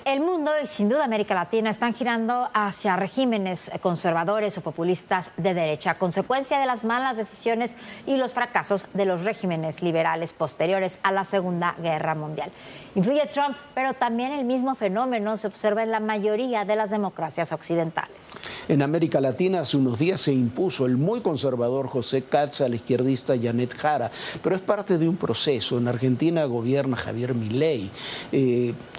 El mundo y sin duda América Latina están girando hacia regímenes conservadores o populistas de derecha, a consecuencia de las malas decisiones y los fracasos de los regímenes liberales posteriores a la Segunda Guerra Mundial. Influye Trump, pero también el mismo fenómeno se observa en la mayoría de las democracias occidentales. En América Latina hace unos días se impuso el muy conservador José Katz a la izquierdista Janet Jara, pero es parte de un proceso. En Argentina gobierna Javier Milei,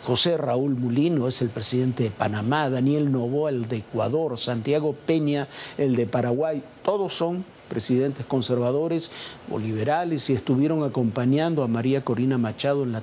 José Raúl Mulino es el presidente de Panamá, Daniel Noboa el de Ecuador, Santiago Peña el de Paraguay, todos son presidentes conservadores o liberales y estuvieron acompañando a María Corina Machado en la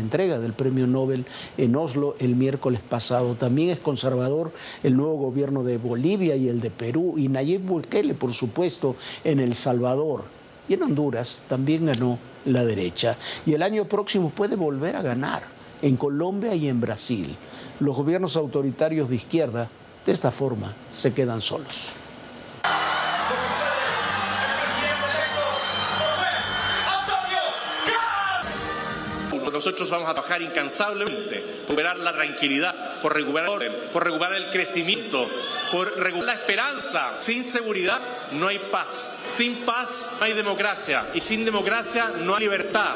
entrega del Premio Nobel en Oslo el miércoles pasado. También es conservador el nuevo gobierno de Bolivia y el de Perú, y Nayib Bukele, por supuesto, en El Salvador. Y en Honduras también ganó la derecha. Y el año próximo puede volver a ganar en Colombia y en Brasil. Los gobiernos autoritarios de izquierda, de esta forma, se quedan solos. Nosotros vamos a trabajar incansablemente por recuperar la tranquilidad, por recuperar el orden, por recuperar el crecimiento, por recuperar la esperanza. Sin seguridad no hay paz, sin paz no hay democracia y sin democracia no hay libertad.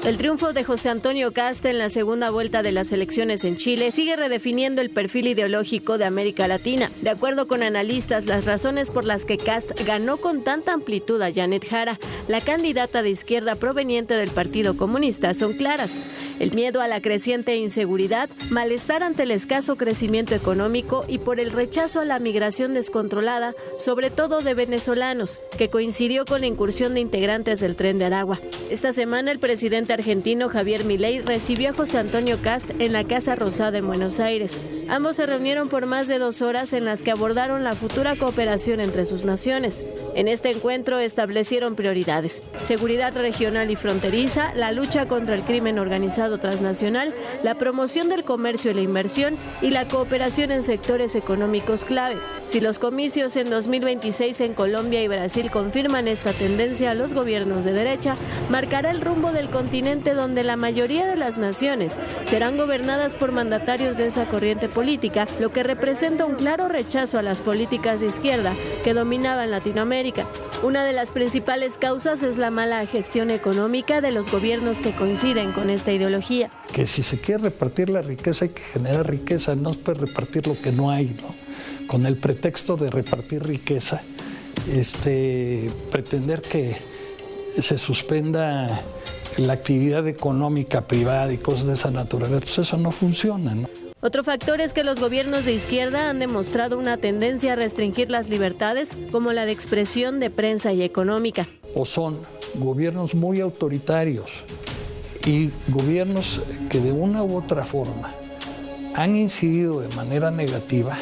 El triunfo de José Antonio Kast en la segunda vuelta de las elecciones en Chile sigue redefiniendo el perfil ideológico de América Latina. De acuerdo con analistas, las razones por las que Kast ganó con tanta amplitud a Janet Jara, la candidata de izquierda proveniente del Partido Comunista, son claras. El miedo a la creciente inseguridad, malestar ante el escaso crecimiento económico y por el rechazo a la migración descontrolada, sobre todo de venezolanos, que coincidió con la incursión de integrantes del Tren de Aragua. Esta semana el presidente argentino Javier Milei recibió a José Antonio Kast en la Casa Rosada en Buenos Aires. Ambos se reunieron por más de 2 horas en las que abordaron la futura cooperación entre sus naciones. En este encuentro establecieron prioridades: seguridad regional y fronteriza, la lucha contra el crimen organizado transnacional, la promoción del comercio y la inversión y la cooperación en sectores económicos clave. Si los comicios en 2026 en Colombia y Brasil confirman esta tendencia a los gobiernos de derecha, marcará el rumbo del continente donde la mayoría de las naciones serán gobernadas por mandatarios de esa corriente política, lo que representa un claro rechazo a las políticas de izquierda que dominaban Latinoamérica. Una de las principales causas es la mala gestión económica de los gobiernos que coinciden con esta ideología. Que si se quiere repartir la riqueza hay que generar riqueza, no se puede repartir lo que no hay, ¿no? Con el pretexto de repartir riqueza, pretender que se suspenda la actividad económica privada y cosas de esa naturaleza, pues eso no funciona, ¿no? Otro factor es que los gobiernos de izquierda han demostrado una tendencia a restringir las libertades, como la de expresión, de prensa y económica. O son gobiernos muy autoritarios y gobiernos que de una u otra forma han incidido de manera negativa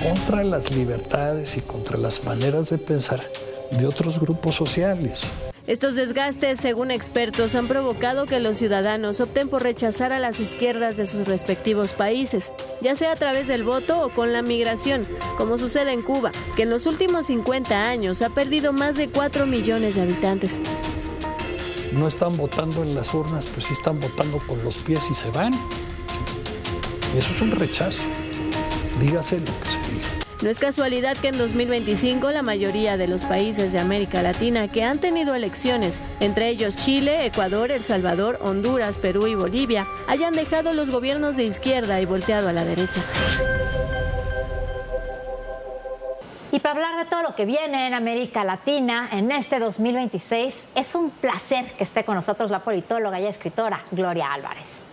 contra las libertades y contra las maneras de pensar de otros grupos sociales. Estos desgastes, según expertos, han provocado que los ciudadanos opten por rechazar a las izquierdas de sus respectivos países, ya sea a través del voto o con la migración, como sucede en Cuba, que en los últimos 50 años ha perdido más de 4 millones de habitantes. No están votando en las urnas, pues sí están votando con los pies y se van. Y eso es un rechazo. Dígase lo que se diga. No es casualidad que en 2025 la mayoría de los países de América Latina que han tenido elecciones, entre ellos Chile, Ecuador, El Salvador, Honduras, Perú y Bolivia, hayan dejado los gobiernos de izquierda y volteado a la derecha. Y para hablar de todo lo que viene en América Latina en este 2026, es un placer que esté con nosotros la politóloga y escritora Gloria Álvarez.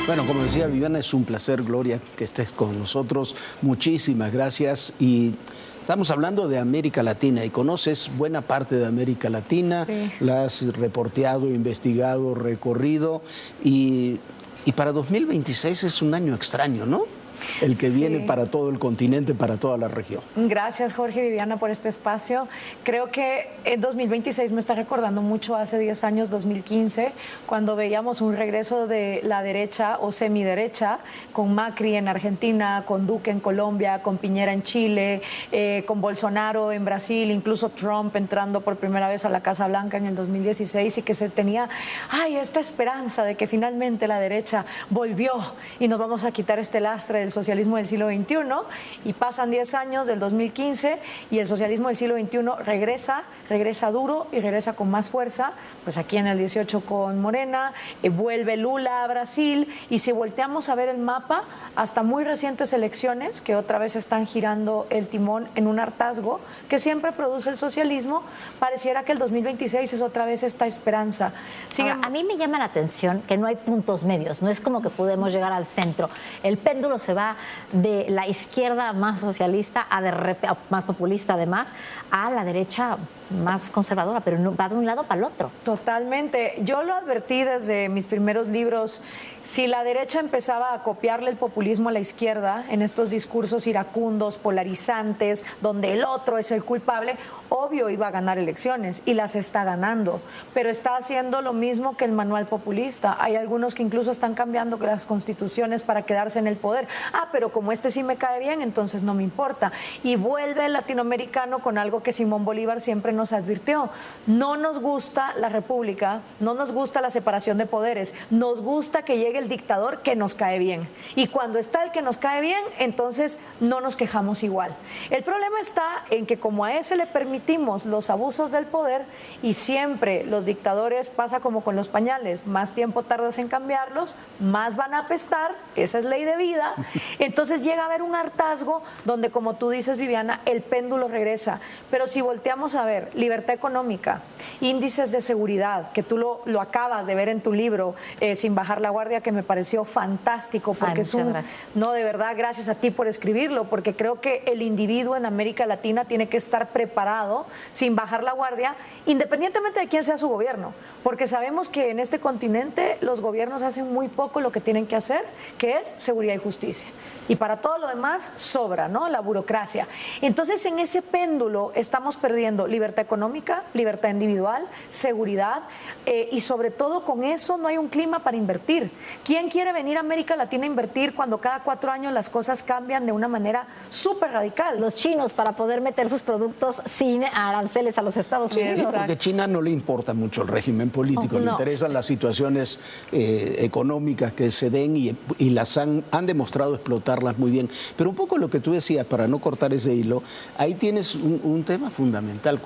Bueno, como decía Viviana, es un placer, Gloria, que estés con nosotros. Muchísimas gracias. Y estamos hablando de América Latina y conoces buena parte de América Latina, sí. La has reporteado, investigado, recorrido y para 2026 es un año extraño, ¿no? el que viene para todo el continente, para toda la región. Gracias, Jorge y Viviana, por este espacio. Creo que en 2026 me está recordando mucho hace 10 años, 2015, cuando veíamos un regreso de la derecha o semiderecha, con Macri en Argentina, con Duque en Colombia, con Piñera en Chile, con Bolsonaro en Brasil, incluso Trump entrando por primera vez a la Casa Blanca en el 2016, y que se tenía esta esperanza de que finalmente la derecha volvió y nos vamos a quitar este lastre del socialismo del siglo XXI, y pasan 10 años del 2015 y el socialismo del siglo XXI regresa duro y regresa con más fuerza, pues aquí en el 18 con Morena, vuelve Lula a Brasil, y si volteamos a ver el mapa, hasta muy recientes elecciones que otra vez están girando el timón en un hartazgo que siempre produce el socialismo, pareciera que el 2026 es otra vez esta esperanza. Ahora, a mí me llama la atención que no hay puntos medios, no es como que podemos llegar al centro. El péndulo se va de la izquierda más socialista a más populista además, a la derecha más conservadora, pero no va de un lado para el otro. Totalmente. Yo lo advertí desde mis primeros libros. Si la derecha empezaba a copiarle el populismo a la izquierda en estos discursos iracundos, polarizantes, donde el otro es el culpable, obvio iba a ganar elecciones, y las está ganando, pero está haciendo lo mismo que el manual populista. Hay algunos que incluso están cambiando las constituciones para quedarse en el poder. Pero como este sí me cae bien, entonces no me importa. Y vuelve el latinoamericano con algo que Simón Bolívar siempre nos advirtió: no nos gusta la república, no nos gusta la separación de poderes, nos gusta que llegue el dictador que nos cae bien, y cuando está el que nos cae bien, entonces no nos quejamos igual. El problema está en que como a ese le permitimos los abusos del poder, y siempre los dictadores, pasa como con los pañales, más tiempo tardas en cambiarlos, más van a apestar, esa es ley de vida. Entonces llega a haber un hartazgo donde, como tú dices, Viviana, el péndulo regresa. Pero si volteamos a ver libertad económica, índices de seguridad, que tú lo acabas de ver en tu libro, Sin bajar la guardia, que me pareció fantástico, porque no, de verdad, gracias a ti por escribirlo, porque creo que el individuo en América Latina tiene que estar preparado, sin bajar la guardia, independientemente de quién sea su gobierno, porque sabemos que en este continente los gobiernos hacen muy poco lo que tienen que hacer, que es seguridad y justicia. Y para todo lo demás sobra, ¿no?, la burocracia. Entonces, en ese péndulo estamos perdiendo libertad económica, libertad individual, seguridad, y sobre todo con eso no hay un clima para invertir. ¿Quién quiere venir a América Latina a invertir cuando cada 4 años las cosas cambian de una manera súper radical? Los chinos, para poder meter sus productos sin aranceles a los Estados Unidos. Sí, porque a China no le importa mucho el régimen político, le interesan las situaciones económicas que se den, y las han demostrado explotarlas muy bien. Pero un poco lo que tú decías, para no cortar ese hilo, ahí tienes un tema fundamental.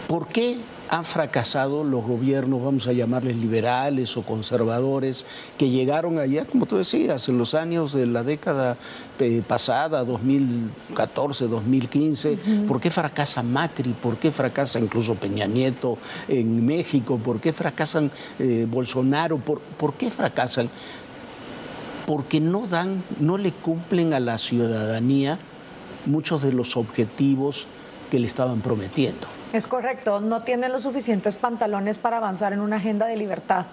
¿Por qué han fracasado los gobiernos, vamos a llamarles liberales o conservadores, que llegaron allá, como tú decías, en los años de la década pasada, 2014, 2015? ¿Por qué fracasa Macri? ¿Por qué fracasa incluso Peña Nieto en México? ¿Por qué fracasan Bolsonaro? ¿Por qué fracasan? Porque no le cumplen a la ciudadanía muchos de los objetivos que le estaban prometiendo. Es correcto, no tienen los suficientes pantalones para avanzar en una agenda de libertad.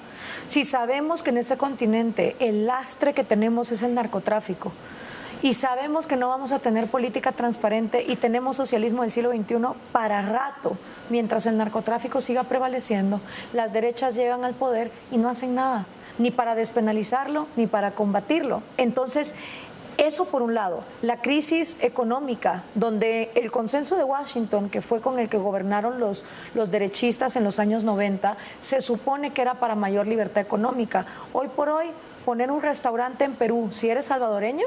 Si sabemos que en este continente el lastre que tenemos es el narcotráfico, y sabemos que no vamos a tener política transparente, y tenemos socialismo del siglo XXI para rato, mientras el narcotráfico siga prevaleciendo, las derechas llegan al poder y no hacen nada, ni para despenalizarlo, ni para combatirlo. Entonces, eso por un lado. La crisis económica, donde el consenso de Washington, que fue con el que gobernaron los derechistas en los años 90, se supone que era para mayor libertad económica. Hoy por hoy, poner un restaurante en Perú, si eres salvadoreño,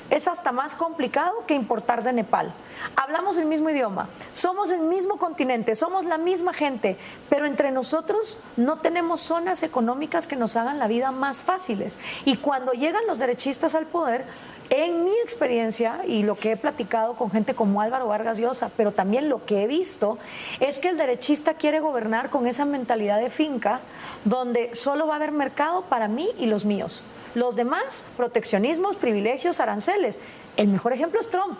es hasta más complicado que importar de Nepal. Hablamos el mismo idioma, somos el mismo continente, somos la misma gente, pero entre nosotros no tenemos zonas económicas que nos hagan la vida más fáciles. Y cuando llegan los derechistas al poder, en mi experiencia, y lo que he platicado con gente como Álvaro Vargas Llosa, pero también lo que he visto, es que el derechista quiere gobernar con esa mentalidad de finca, donde solo va a haber mercado para mí y los míos. Los demás, proteccionismos, privilegios, aranceles. El mejor ejemplo es Trump.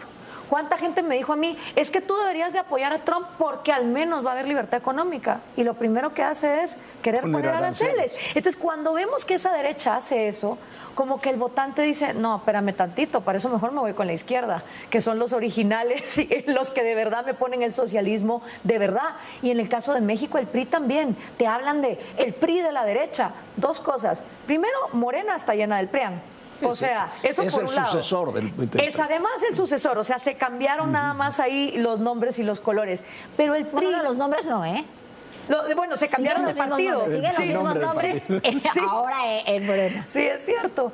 ¿Cuánta gente me dijo a mí, es que tú deberías de apoyar a Trump porque al menos va a haber libertad económica? Y lo primero que hace es querer poner aranceles. Entonces, cuando vemos que esa derecha hace eso, como que el votante dice, no, espérame tantito, para eso mejor me voy con la izquierda, que son los originales y los que de verdad me ponen el socialismo de verdad. Y en el caso de México, el PRI también. Te hablan de el PRI de la derecha. Dos cosas. Primero, Morena está llena del PRIAN. O sea, eso es por el un lado. sucesor del Es además el sucesor, o sea, se cambiaron nada más ahí los nombres y los colores. Pero el PRI... No, los nombres no, ¿eh? Bueno, se cambiaron de partido. Siguen los mismos nombres, ahora en Morena. Sí, es cierto.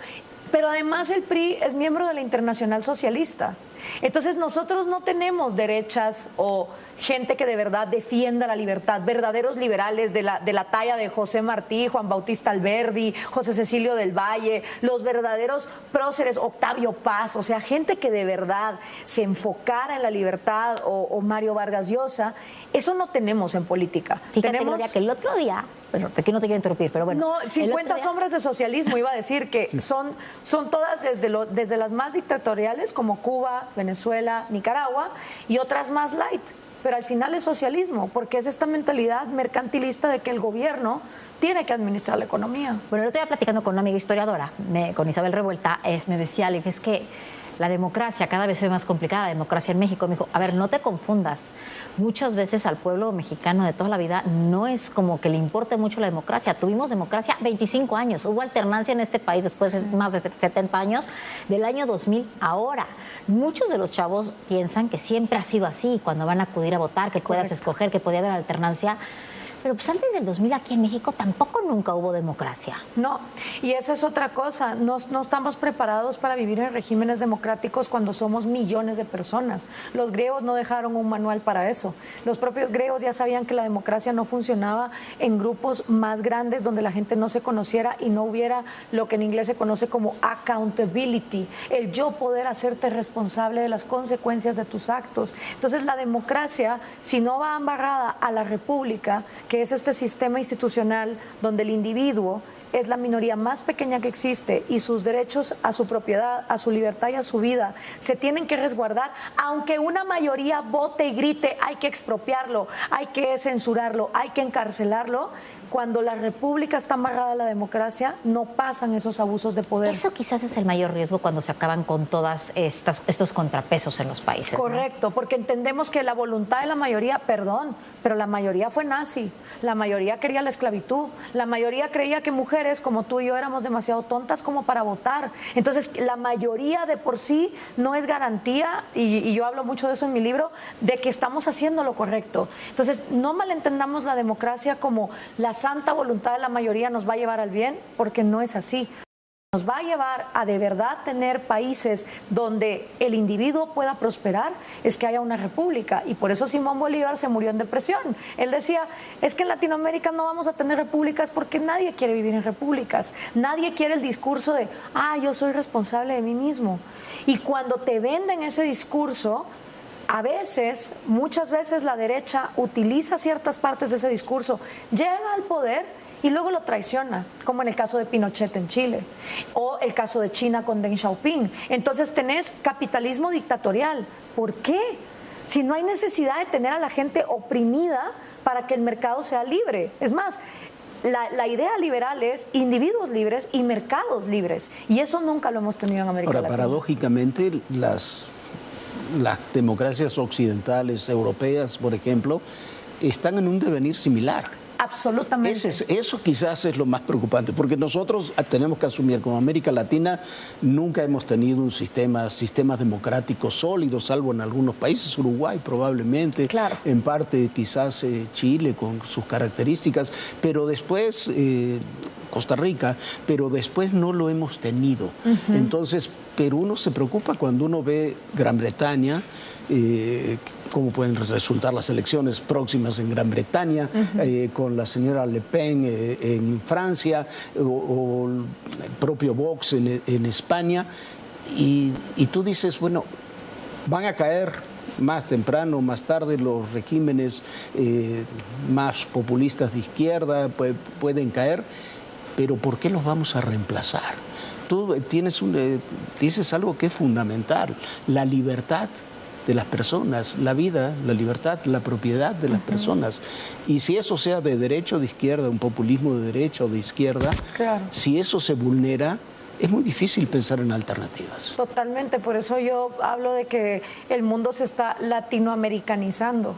Pero además el PRI es miembro de la Internacional Socialista. Entonces nosotros no tenemos derechas o gente que de verdad defienda la libertad, verdaderos liberales de la talla de José Martí, Juan Bautista Alberdi, José Cecilio del Valle, los verdaderos próceres, Octavio Paz, o sea, gente que de verdad se enfocara en la libertad o Mario Vargas Llosa. Eso no tenemos en política. Fíjate, Gloria, que el otro día, bueno, aquí no te quiero interrumpir, pero bueno. No, 50 sombras de socialismo, iba a decir que son todas desde las más dictatoriales como Cuba, Venezuela, Nicaragua y otras más light. Pero al final es socialismo, porque es esta mentalidad mercantilista de que el gobierno tiene que administrar la economía. Bueno, el otro día platicando con una amiga historiadora, con Isabel Revuelta, me decía, le dije, es que la democracia cada vez es más complicada, la democracia en México. Me dijo, a ver, no te confundas. Muchas veces al pueblo mexicano de toda la vida no es como que le importe mucho la democracia. Tuvimos democracia 25 años. Hubo alternancia en este país después de más de 70 años, del año 2000 ahora. Muchos de los chavos piensan que siempre ha sido así, cuando van a acudir a votar, que puedas escoger, que podía haber alternancia. Pero pues antes del 2000 aquí en México tampoco nunca hubo democracia. No, y esa es otra cosa, no estamos preparados para vivir en regímenes democráticos cuando somos millones de personas. Los griegos no dejaron un manual para eso. Los propios griegos ya sabían que la democracia no funcionaba en grupos más grandes donde la gente no se conociera y no hubiera lo que en inglés se conoce como accountability, el yo poder hacerte responsable de las consecuencias de tus actos. Entonces la democracia, si no va amarrada a la república, que es este sistema institucional donde el individuo es la minoría más pequeña que existe y sus derechos a su propiedad, a su libertad y a su vida se tienen que resguardar, aunque una mayoría vote y grite, hay que expropiarlo, hay que censurarlo, hay que encarcelarlo. Cuando la república está amarrada a la democracia, no pasan esos abusos de poder. Eso quizás es el mayor riesgo cuando se acaban con todas estos contrapesos en los países. Correcto, ¿no? Porque entendemos que la voluntad de la mayoría, perdón, pero la mayoría fue nazi, la mayoría quería la esclavitud, la mayoría creía que mujeres como tú y yo éramos demasiado tontas como para votar. Entonces, la mayoría de por sí no es garantía, y yo hablo mucho de eso en mi libro, de que estamos haciendo lo correcto. Entonces, no malentendamos la democracia como la santa voluntad de la mayoría nos va a llevar al bien, porque no es así. Nos va a llevar a de verdad tener países donde el individuo pueda prosperar, es que haya una república. Y por eso Simón Bolívar se murió en depresión. Él decía, es que en Latinoamérica no vamos a tener repúblicas porque nadie quiere vivir en repúblicas. Nadie quiere el discurso de, yo soy responsable de mí mismo. Y cuando te venden ese discurso, a veces, muchas veces la derecha utiliza ciertas partes de ese discurso, llega al poder y luego lo traiciona, como en el caso de Pinochet en Chile o el caso de China con Deng Xiaoping. Entonces tenés capitalismo dictatorial. ¿Por qué? Si no hay necesidad de tener a la gente oprimida para que el mercado sea libre. Es más, la idea liberal es individuos libres y mercados libres. Y eso nunca lo hemos tenido en América Latina. Ahora, paradójicamente, las democracias occidentales, europeas, por ejemplo, están en un devenir similar. Absolutamente. Eso quizás es lo más preocupante, porque nosotros tenemos que asumir, como América Latina, nunca hemos tenido un sistemas democráticos sólidos, salvo en algunos países, Uruguay probablemente, claro, en parte quizás Chile con sus características, pero después Costa Rica, pero después no lo hemos tenido. Entonces, pero uno se preocupa cuando uno ve Gran Bretaña, cómo pueden resultar las elecciones próximas en Gran Bretaña, con la señora Le Pen en Francia, o el propio Vox en España, y tú dices, bueno, van a caer más temprano, más tarde, los regímenes más populistas de izquierda pueden caer, pero ¿por qué los vamos a reemplazar? Tú dices algo que es fundamental, la libertad de las personas, la vida, la libertad, la propiedad de las personas. Y si eso sea de derecha o de izquierda, un populismo de derecha o de izquierda, si eso se vulnera, es muy difícil pensar en alternativas. Totalmente, por eso yo hablo de que el mundo se está latinoamericanizando.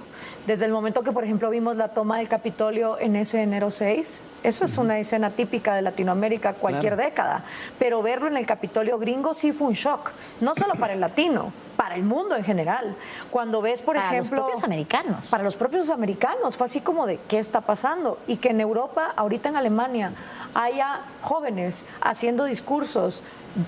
Desde el momento que, por ejemplo, vimos la toma del Capitolio en ese enero 6, eso es una escena típica de Latinoamérica cualquier década, pero verlo en el Capitolio gringo sí fue un shock, no solo para el latino, para el mundo en general. Cuando ves, por ejemplo... Para los propios americanos. Para los propios americanos, fue así como de, ¿qué está pasando? Y que en Europa, ahorita en Alemania, haya jóvenes haciendo discursos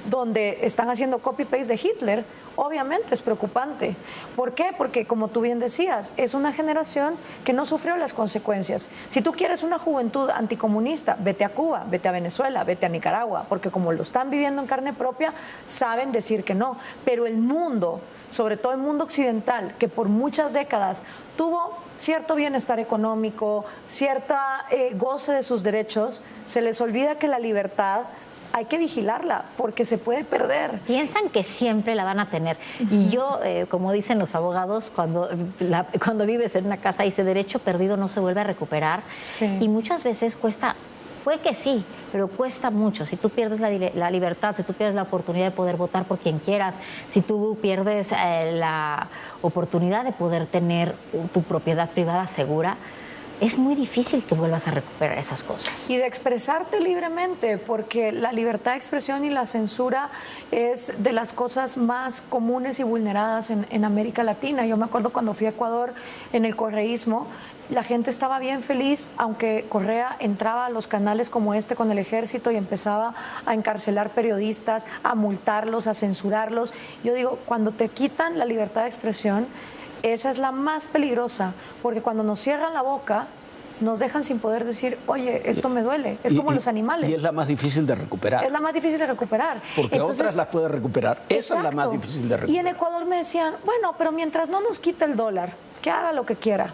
donde están haciendo copy-paste de Hitler, obviamente es preocupante. ¿Por qué? Porque, como tú bien decías, es una generación que no sufrió las consecuencias. Si tú quieres una juventud anticomunista, vete a Cuba, vete a Venezuela, vete a Nicaragua, porque como lo están viviendo en carne propia, saben decir que no. Pero el mundo, sobre todo el mundo occidental, que por muchas décadas tuvo cierto bienestar económico, cierta goce de sus derechos, se les olvida que la libertad hay que vigilarla porque se puede perder. Piensan que siempre la van a tener. Y yo, como dicen los abogados, cuando vives en una casa dice derecho perdido no se vuelve a recuperar. Y muchas veces cuesta, puede que sí, pero cuesta mucho. Si tú pierdes la libertad, si tú pierdes la oportunidad de poder votar por quien quieras, si tú pierdes la oportunidad de poder tener tu propiedad privada segura, es muy difícil que vuelvas a recuperar esas cosas. Y de expresarte libremente, porque la libertad de expresión y la censura es de las cosas más comunes y vulneradas en América Latina. Yo me acuerdo cuando fui a Ecuador en el correísmo, la gente estaba bien feliz, aunque Correa entraba a los canales como este con el ejército y empezaba a encarcelar periodistas, a multarlos, a censurarlos. Yo digo, cuando te quitan la libertad de expresión, esa es la más peligrosa, porque cuando nos cierran la boca, nos dejan sin poder decir, oye, esto me duele. Es como los animales. Y es la más difícil de recuperar. Es la más difícil de recuperar. Porque entonces, otras las puede recuperar. Esa es la más difícil de recuperar. Y en Ecuador me decían, bueno, pero mientras no nos quite el dólar, que haga lo que quiera.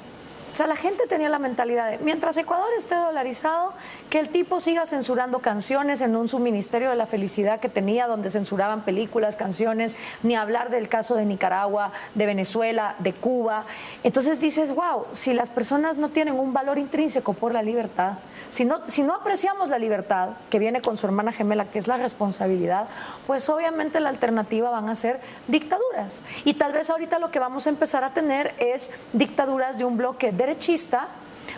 O sea, la gente tenía la mentalidad de, mientras Ecuador esté dolarizado, que el tipo siga censurando canciones en un subministerio de la felicidad que tenía, donde censuraban películas, canciones, ni hablar del caso de Nicaragua, de Venezuela, de Cuba. Entonces dices, wow, si las personas no tienen un valor intrínseco por la libertad, si no apreciamos la libertad, que viene con su hermana gemela, que es la responsabilidad, pues obviamente la alternativa van a ser dictaduras. Y tal vez ahorita lo que vamos a empezar a tener es dictaduras de un bloque derechista,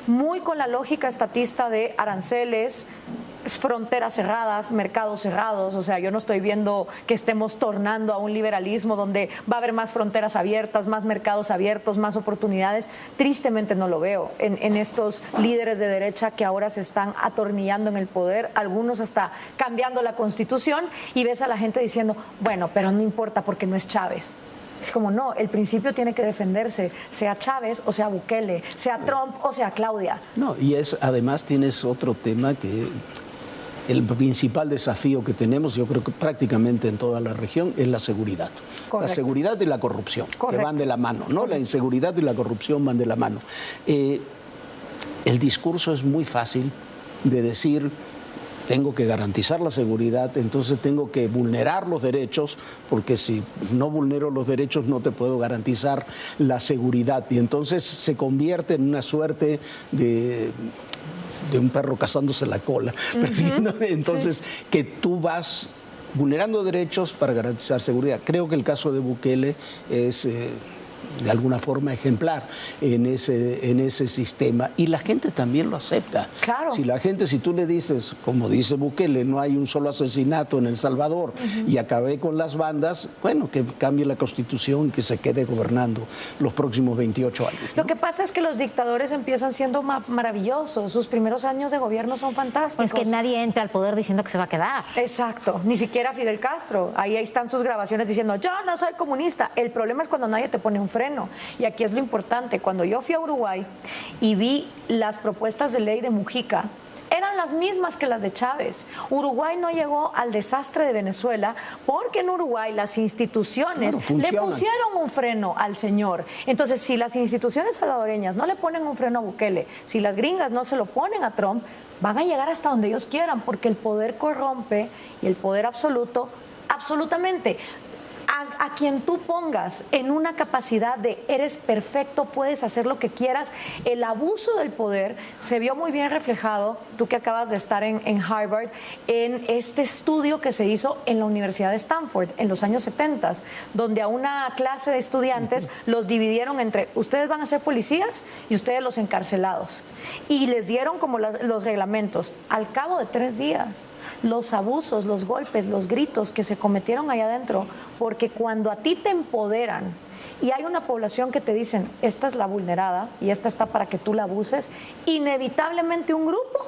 muy con la lógica estatista de aranceles, fronteras cerradas, mercados cerrados. O sea, yo no estoy viendo que estemos tornando a un liberalismo donde va a haber más fronteras abiertas, más mercados abiertos, más oportunidades. Tristemente no lo veo en estos líderes de derecha que ahora se están atornillando en el poder, algunos hasta cambiando la Constitución, y ves a la gente diciendo, bueno, pero no importa porque no es Chávez. Es como, no, el principio tiene que defenderse, sea Chávez o sea Bukele, sea Trump o sea Claudia. No, y además tienes otro tema que el principal desafío que tenemos, yo creo que prácticamente en toda la región, es la seguridad. Correcto. La seguridad y la corrupción, que van de la mano, ¿no? La inseguridad y la corrupción van de la mano. El discurso es muy fácil de decir, tengo que garantizar la seguridad, entonces tengo que vulnerar los derechos, porque si no vulnero los derechos no te puedo garantizar la seguridad. Y entonces se convierte en una suerte de un perro cazándose la cola. Entonces, que tú vas vulnerando derechos para garantizar seguridad. Creo que el caso de Bukele es de alguna forma ejemplar en ese sistema, y la gente también lo acepta. Claro. Si tú le dices, como dice Bukele, no hay un solo asesinato en El Salvador y acabé con las bandas, bueno, que cambie la Constitución y que se quede gobernando los próximos 28 años, ¿no? Lo que pasa es que los dictadores empiezan siendo maravillosos, sus primeros años de gobierno son fantásticos. Es que nadie entra al poder diciendo que se va a quedar. Exacto, ni siquiera Fidel Castro. Ahí están sus grabaciones diciendo, yo no soy comunista. El problema es cuando nadie te pone un freno. Y aquí es lo importante, cuando yo fui a Uruguay y vi las propuestas de ley de Mujica, eran las mismas que las de Chávez. Uruguay no llegó al desastre de Venezuela porque en Uruguay las instituciones le pusieron un freno al señor. Entonces, si las instituciones salvadoreñas no le ponen un freno a Bukele, si las gringas no se lo ponen a Trump, van a llegar hasta donde ellos quieran, porque el poder corrompe y el poder absoluto, absolutamente. a quien tú pongas en una capacidad de eres perfecto, puedes hacer lo que quieras, el abuso del poder se vio muy bien reflejado, tú que acabas de estar en Harvard, en este estudio que se hizo en la Universidad de Stanford en los años 70, donde a una clase de estudiantes los dividieron entre ustedes van a ser policías y ustedes los encarcelados. Y les dieron como los reglamentos. Al cabo de 3 días, los abusos, los golpes, los gritos que se cometieron allá adentro, porque cuando a ti te empoderan y hay una población que te dicen, esta es la vulnerada y esta está para que tú la abuses, inevitablemente un grupo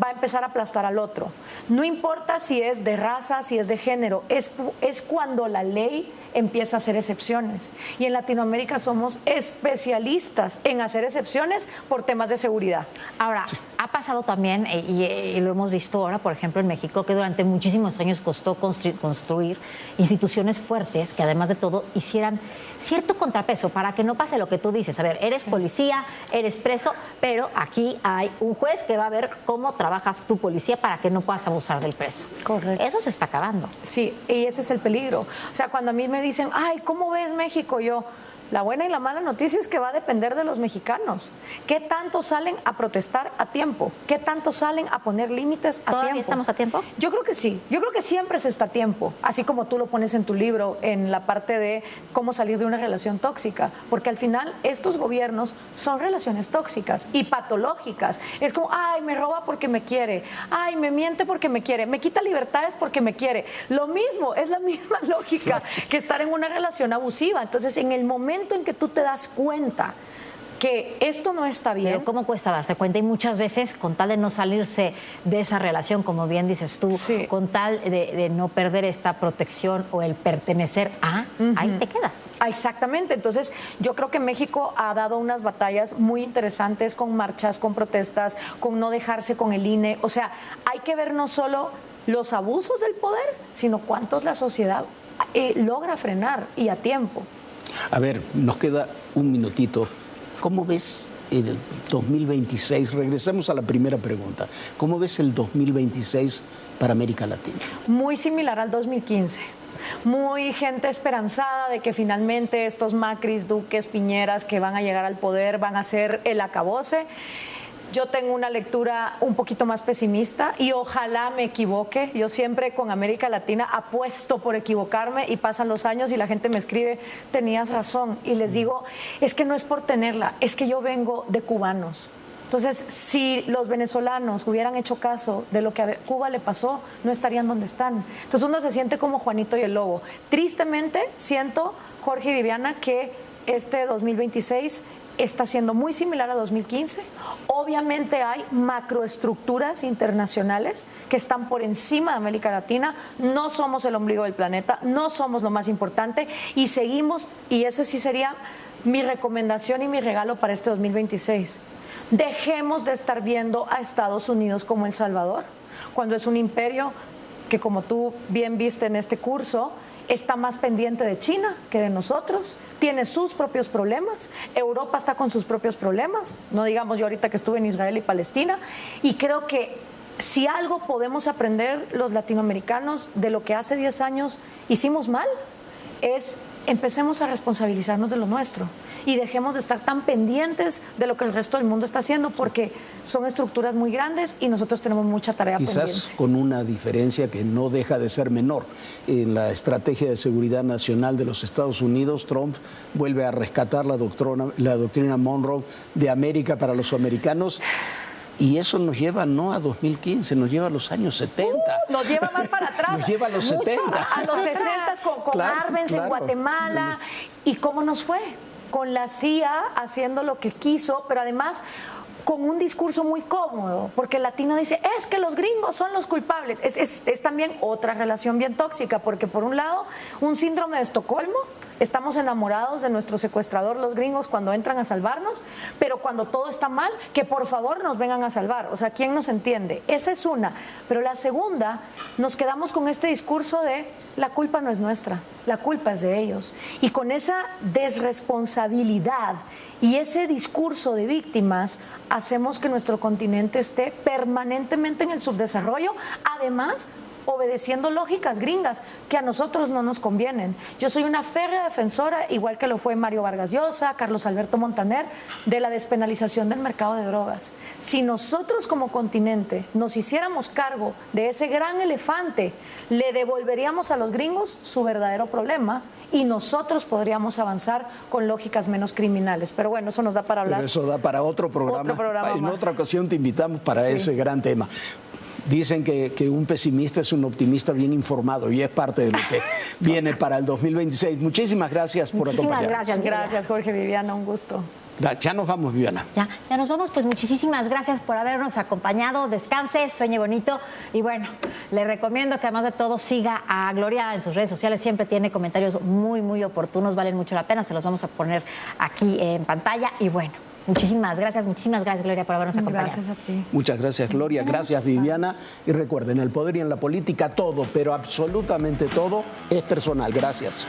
va a empezar a aplastar al otro. No importa si es de raza, si es de género, es cuando la ley empieza a hacer excepciones. Y en Latinoamérica somos especialistas en hacer excepciones por temas de seguridad. Ahora, ha pasado también, y lo hemos visto ahora, por ejemplo, en México, que durante muchísimos años costó construir instituciones fuertes que además de todo hicieran cierto contrapeso para que no pase lo que tú dices. A ver, eres policía, eres preso, pero aquí hay un juez que va a ver cómo trabajas tu policía para que no puedas abusar del preso. Correcto. Eso se está acabando. Sí, y ese es el peligro. O sea, cuando a mí me dicen, ay, ¿cómo ves México? Yo, la buena y la mala noticia es que va a depender de los mexicanos. ¿Qué tanto salen a protestar a tiempo? ¿Qué tanto salen a poner límites a tiempo? ¿Todavía estamos a tiempo? Yo creo que sí. Yo creo que siempre se está a tiempo. Así como tú lo pones en tu libro, en la parte de cómo salir de una relación tóxica. Porque al final estos gobiernos son relaciones tóxicas y patológicas. Es como, ay, me roba porque me quiere. Ay, me miente porque me quiere. Me quita libertades porque me quiere. Lo mismo, es la misma lógica que estar en una relación abusiva. Entonces, en el momento en que tú te das cuenta que esto no está bien. Pero ¿cómo cuesta darse cuenta? Y muchas veces, con tal de no salirse de esa relación, como bien dices tú, sí, con tal de no perder esta protección o el pertenecer a, ahí te quedas. Exactamente. Entonces, yo creo que México ha dado unas batallas muy interesantes con marchas, con protestas, con no dejarse con el INE. O sea, hay que ver no solo los abusos del poder, sino cuántos la sociedad logra frenar y a tiempo. A ver, nos queda un minutito. ¿Cómo ves el 2026? Regresemos a la primera pregunta. ¿Cómo ves el 2026 para América Latina? Muy similar al 2015. Muy gente esperanzada de que finalmente estos Macris, Duques, Piñeras que van a llegar al poder van a ser el acabose. Yo tengo una lectura un poquito más pesimista y ojalá me equivoque. Yo siempre con América Latina apuesto por equivocarme y pasan los años y la gente me escribe, tenías razón. Y les digo, es que no es por tenerla, es que yo vengo de cubanos. Entonces, si los venezolanos hubieran hecho caso de lo que a Cuba le pasó, no estarían donde están. Entonces uno se siente como Juanito y el Lobo. Tristemente siento, Jorge y Viviana, que este 2026 está siendo muy similar a 2015. Obviamente hay macroestructuras internacionales que están por encima de América Latina. No somos el ombligo del planeta, no somos lo más importante y seguimos, y ese sí sería mi recomendación y mi regalo para este 2026. Dejemos de estar viendo a Estados Unidos como El Salvador, cuando es un imperio que, como tú bien viste en este curso, está más pendiente de China que de nosotros, tiene sus propios problemas, Europa está con sus propios problemas, no digamos yo ahorita que estuve en Israel y Palestina, y creo que si algo podemos aprender los latinoamericanos de lo que hace 10 años hicimos mal, es empecemos a responsabilizarnos de lo nuestro y dejemos de estar tan pendientes de lo que el resto del mundo está haciendo, porque son estructuras muy grandes y nosotros tenemos mucha tarea pendiente. Quizás con una diferencia que no deja de ser menor. En la estrategia de seguridad nacional de los Estados Unidos, Trump vuelve a rescatar la doctrina Monroe de América para los americanos. Y eso nos lleva no a 2015, nos lleva a los años 70. Nos lleva más para atrás. Nos lleva a los 70. A los 60 con Claro, Arbenz en Guatemala. ¿Y cómo nos fue? Con la CIA haciendo lo que quiso, pero además con un discurso muy cómodo, porque el latino dice, es que los gringos son los culpables. Es también otra relación bien tóxica, porque por un lado, un síndrome de Estocolmo, estamos enamorados de nuestro secuestrador, los gringos, cuando entran a salvarnos, pero cuando todo está mal, que por favor nos vengan a salvar. O sea, ¿quién nos entiende? Esa es una. Pero la segunda, nos quedamos con este discurso de la culpa no es nuestra, la culpa es de ellos. Y con esa desresponsabilidad y ese discurso de víctimas, hacemos que nuestro continente esté permanentemente en el subdesarrollo, además obedeciendo lógicas gringas que a nosotros no nos convienen. Yo soy una férrea defensora, igual que lo fue Mario Vargas Llosa, Carlos Alberto Montaner, de la despenalización del mercado de drogas. Si nosotros como continente nos hiciéramos cargo de ese gran elefante, le devolveríamos a los gringos su verdadero problema y nosotros podríamos avanzar con lógicas menos criminales. Pero bueno, eso nos da para hablar. Pero eso da para otro programa. En más. Otra ocasión te invitamos para ese gran tema. Dicen que un pesimista es un optimista bien informado y es parte de lo que viene para el 2026. Muchísimas gracias por acompañarnos. Gracias, Jorge, Viviana, un gusto. Ya nos vamos, Viviana. Ya nos vamos, pues muchísimas gracias por habernos acompañado. Descanse, sueñe bonito y bueno, le recomiendo que además de todo siga a Gloria en sus redes sociales. Siempre tiene comentarios muy oportunos, valen mucho la pena. Se los vamos a poner aquí en pantalla y bueno. Muchísimas gracias, Gloria, por habernos acompañado. Gracias a ti. Muchas gracias, Gloria. Gracias, Viviana. Y recuerden, en el poder y en la política todo, pero absolutamente todo es personal. Gracias.